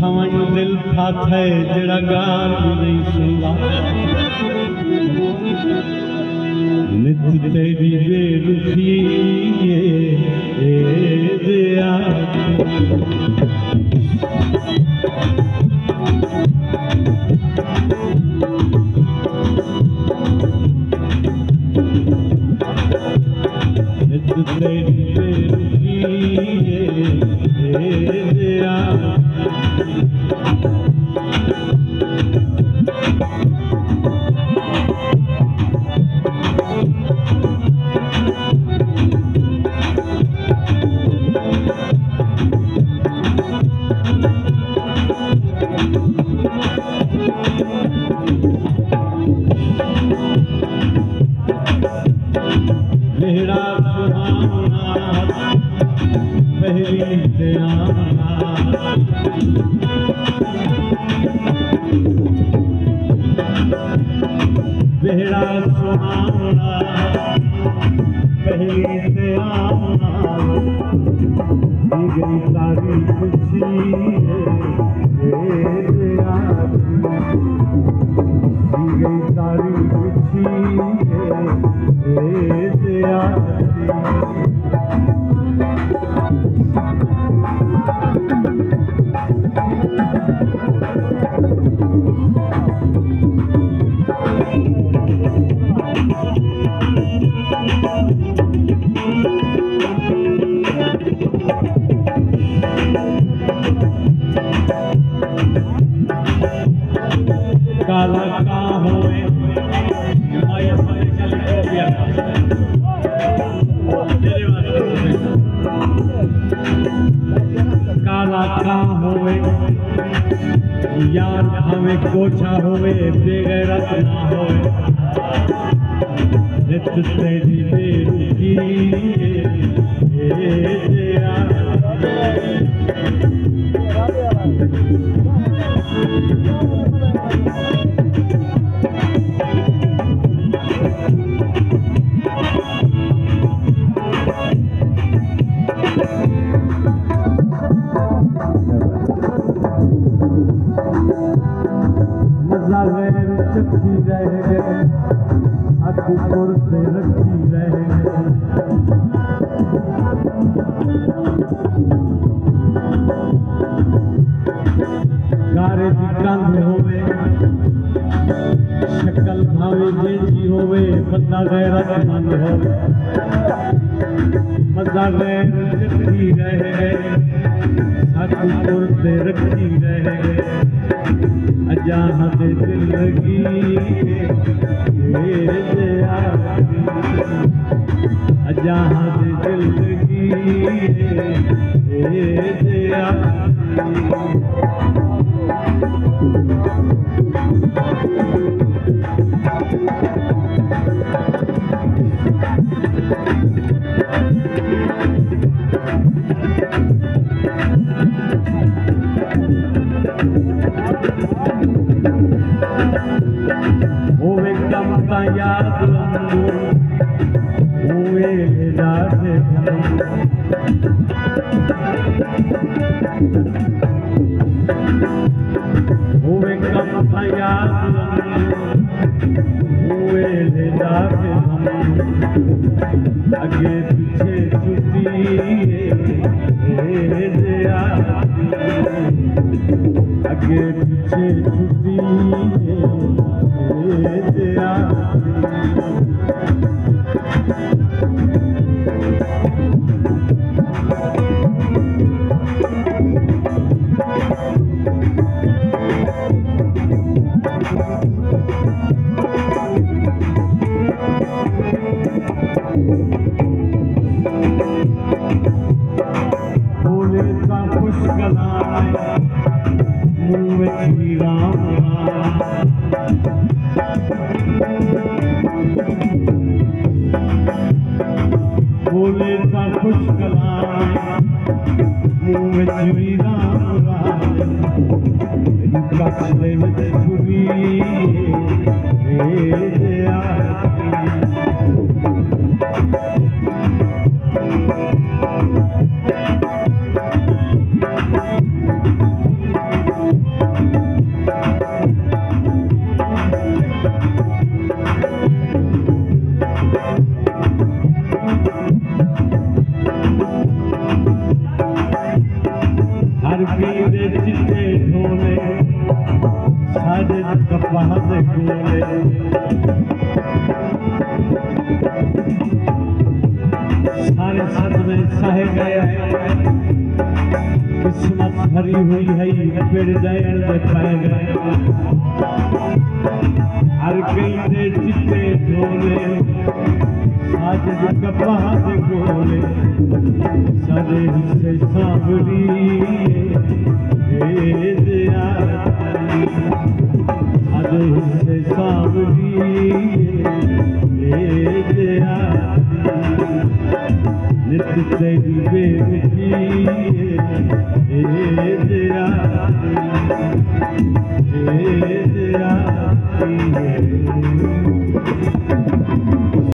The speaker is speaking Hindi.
ठवण दिल ठाथे जड़ा गाल भी नहीं सुनदा नित तेरी बेरुखी ए दिया नित तेरी बेरुखी ए दिया मेरा सुहाना पहली से आना मेरा सुहाना पहली से आना दी गई सारी खुशी दी गई सारी खुशी काला का होए काला का होवे यार हमें कोछा होवे बेगैरत ना होवे नित तेरी बेरुखी मजा गैर चखी रह गए अकबर से रखी रह गए गारे जी कंध होवे शक्ल भावे जेजी होवे बंदा गैरतमंद होवे मजा गैर चखी रह गए अकबर से रखी रह गए अजान दे दिल लगी अजान दे दिल लगी होवे कम का याद होवे रात होवे कम का याद होवे रात आगे पीछे छुट्टी आगे पीछे छुट्टी बोले सा खुश गलाए मुँह में श्री राम बोले सा खुश गलाए मुँह में श्री राम कपड़े में छुरी हर कई दे चिट्टे ढोले साजे कपाह दे गोले सारे सदमे सह गए किस्मत भरी हुई है पेड़ दैन दे पै गए हर कई दे चिट्टे ढोले साजे कपाह दे गोले सारे हिस्से सांवरी सारे हिस्से सांवरी नित तेरी बेमिठी तेरा